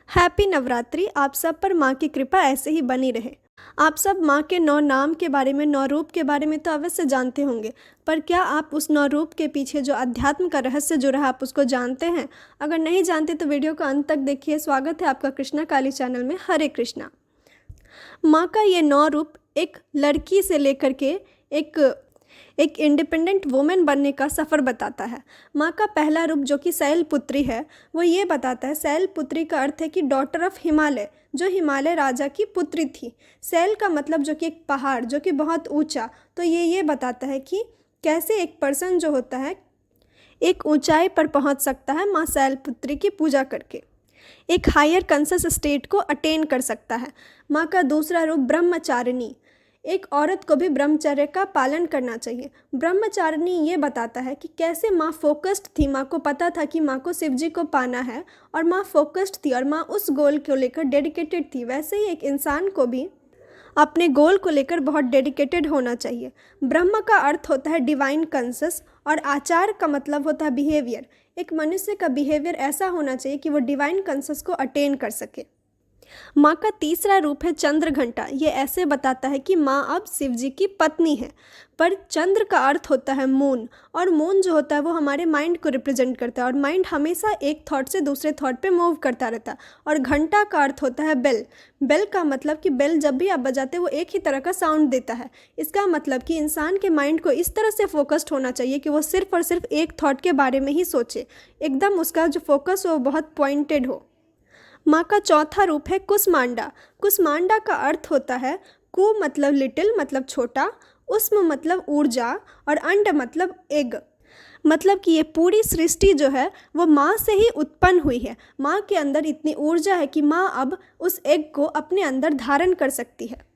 Happy Navratri. आप सब पर माँ की कृपा ऐसे ही बनी रहे। आप सब माँ के 9 नाम के बारे में, 9 रूप के बारे में तो अवश्य जानते होंगे, पर क्या आप उस 9 रूप के पीछे जो अध्यात्म का रहस्य जुड़ा है, आप उसको जानते हैं? अगर नहीं जानते तो वीडियो को अंत तक देखिए। स्वागत है आपका कृष्णा काली चैनल में। हरे कृष्णा। माँ का ये 9 रूप एक लड़की से लेकर के एक इंडिपेंडेंट वुमेन बनने का सफ़र बताता है। माँ का पहला रूप जो कि शैलपुत्री है, वो ये बताता है, शैलपुत्री का अर्थ है कि डॉटर ऑफ हिमालय, जो हिमालय राजा की पुत्री थी। शैल का मतलब जो कि एक पहाड़, जो कि बहुत ऊंचा। तो ये बताता है कि कैसे एक पर्सन जो होता है एक ऊंचाई पर पहुंच सकता है माँ शैलपुत्री की पूजा करके, एक हायर कॉन्शियस स्टेट को अटेन कर सकता है। माँ का दूसरा रूप ब्रह्मचारिणी, एक औरत को भी ब्रह्मचर्य का पालन करना चाहिए। ब्रह्मचारिणी ये बताता है कि कैसे माँ फोकस्ड थी, माँ को पता था कि माँ को शिव जी को पाना है और माँ फोकस्ड थी और माँ उस गोल को लेकर डेडिकेटेड थी। वैसे ही एक इंसान को भी अपने गोल को लेकर बहुत डेडिकेटेड होना चाहिए। ब्रह्म का अर्थ होता है डिवाइन कॉन्शियस और आचार का मतलब होता है बिहेवियर। एक मनुष्य का बिहेवियर ऐसा होना चाहिए कि वो डिवाइन कॉन्शियस को अटेन कर सके। माँ का तीसरा रूप है चंद्र घंटा। ये ऐसे बताता है कि माँ अब शिव जी की पत्नी है, पर चंद्र का अर्थ होता है मून, और मून जो होता है वो हमारे माइंड को रिप्रेजेंट करता है और माइंड हमेशा एक थॉट से दूसरे थॉट पे मूव करता रहता है। और घंटा का अर्थ होता है बेल। बेल का मतलब कि बेल जब भी आप बजाते वो एक ही तरह का साउंड देता है। इसका मतलब कि इंसान के माइंड को इस तरह से फोकस्ड होना चाहिए कि वो सिर्फ और सिर्फ एक थॉट के बारे में ही सोचे, एकदम उसका जो फोकस हो वो बहुत पॉइंटेड हो। माँ का चौथा रूप है कुसमांडा। कुसमांडा का अर्थ होता है कु मतलब लिटिल मतलब छोटा, उस्म मतलब ऊर्जा और अंड मतलब एग। मतलब कि ये पूरी सृष्टि जो है वो माँ से ही उत्पन्न हुई है। माँ के अंदर इतनी ऊर्जा है कि माँ अब उस एग को अपने अंदर धारण कर सकती है।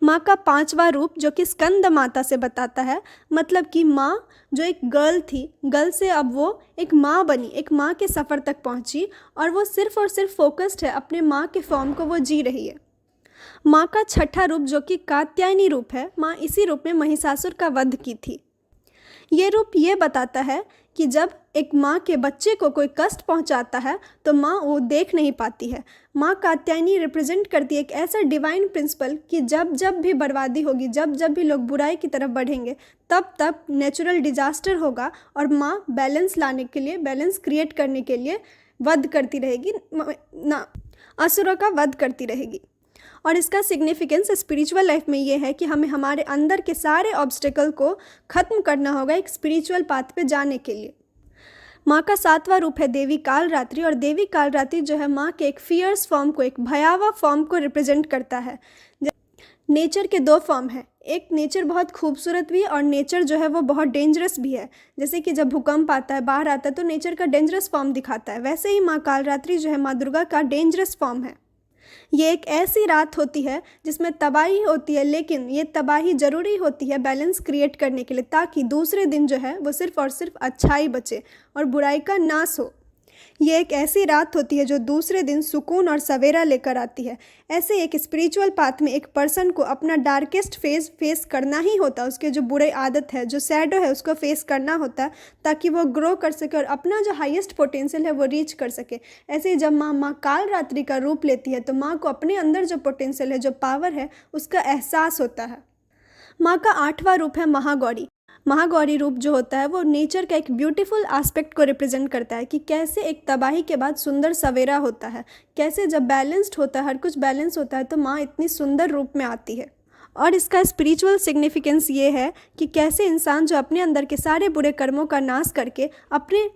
माँ का पांचवा रूप जो कि स्कंद माता से बताता है, मतलब कि माँ जो एक गर्ल थी, गर्ल से अब वो एक माँ बनी, एक माँ के सफ़र तक पहुँची और वो सिर्फ और सिर्फ फोकस्ड है, अपने माँ के फॉर्म को वो जी रही है। माँ का छठा रूप जो कि कात्यायनी रूप है, माँ इसी रूप में महिषासुर का वध की थी। ये रूप ये बताता है कि जब एक माँ के बच्चे को कोई कष्ट पहुंचाता है तो माँ वो देख नहीं पाती है। माँ कात्यायनी रिप्रेजेंट करती है एक ऐसा डिवाइन प्रिंसिपल कि जब जब भी बर्बादी होगी, जब जब भी लोग बुराई की तरफ बढ़ेंगे, तब तब नेचुरल डिजास्टर होगा और माँ बैलेंस लाने के लिए, बैलेंस क्रिएट करने के लिए वध करती रहेगी, असुरों का वध करती रहेगी। और इसका सिग्निफिकेंस स्पिरिचुअल लाइफ में ये है कि हमें हमारे अंदर के सारे ऑब्स्टेकल को ख़त्म करना होगा एक स्पिरिचुअल पाथ पे जाने के लिए। माँ का सातवां रूप है देवी कालरात्रि, और देवी कालरात्रि जो है माँ के एक फियर्स फॉर्म को, एक भयावह फॉर्म को रिप्रेजेंट करता है। नेचर के 2 फॉर्म है, एक नेचर बहुत खूबसूरत भी है और नेचर जो है वो बहुत डेंजरस भी है। जैसे कि जब भूकंप आता है, बाहर आता है, तो नेचर का डेंजरस फॉर्म दिखाता है। वैसे ही माँ कालरात्रि जो है माँ दुर्गा का डेंजरस फॉर्म है। ये एक ऐसी रात होती है जिसमें तबाही होती है, लेकिन ये तबाही ज़रूरी होती है बैलेंस क्रिएट करने के लिए, ताकि दूसरे दिन जो है वो सिर्फ और सिर्फ अच्छाई बचे और बुराई का नाश हो। ये एक ऐसी रात होती है जो दूसरे दिन सुकून और सवेरा लेकर आती है। ऐसे एक स्पिरिचुअल पाथ में एक पर्सन को अपना डार्केस्ट फेस करना ही होता है। उसके जो बुरे आदत है, जो सैडो है, उसको फेस करना होता है ताकि वो ग्रो कर सके और अपना जो हाईएस्ट पोटेंशियल है वो रीच कर सके। ऐसे ही जब माँ कालरात्रि का रूप लेती है तो माँ को अपने अंदर जो पोटेंशियल है, जो पावर है, उसका एहसास होता है। माँ का 8वां रूप है महागौरी। महागौरी रूप जो होता है वो नेचर का एक ब्यूटीफुल एस्पेक्ट को रिप्रेजेंट करता है कि कैसे एक तबाही के बाद सुंदर सवेरा होता है, कैसे जब बैलेंस्ड होता है, हर कुछ बैलेंस होता है, तो माँ इतनी सुंदर रूप में आती है। और इसका स्पिरिचुअल सिग्निफिकेंस ये है कि कैसे इंसान जो अपने अंदर के सारे बुरे कर्मों का नाश करके अपने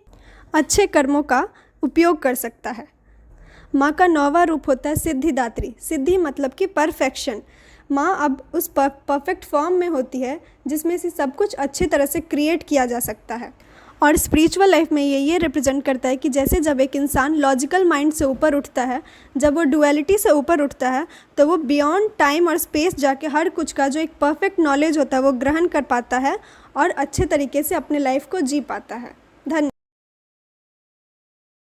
अच्छे कर्मों का उपयोग कर सकता है। माँ का 9वां रूप होता है सिद्धिदात्री। सिद्धि मतलब कि परफेक्शन। माँ अब उस परफेक्ट फॉर्म में होती है जिसमें से सब कुछ अच्छी तरह से क्रिएट किया जा सकता है। और स्पिरिचुअल लाइफ में ये रिप्रेजेंट करता है कि जैसे जब एक इंसान लॉजिकल माइंड से ऊपर उठता है, जब वो डुअलिटी से ऊपर उठता है, तो वो बियॉन्ड टाइम और स्पेस जाके हर कुछ का जो एक परफेक्ट नॉलेज होता है वो ग्रहण कर पाता है और अच्छे तरीके से अपने लाइफ को जी पाता है। धन्यवाद।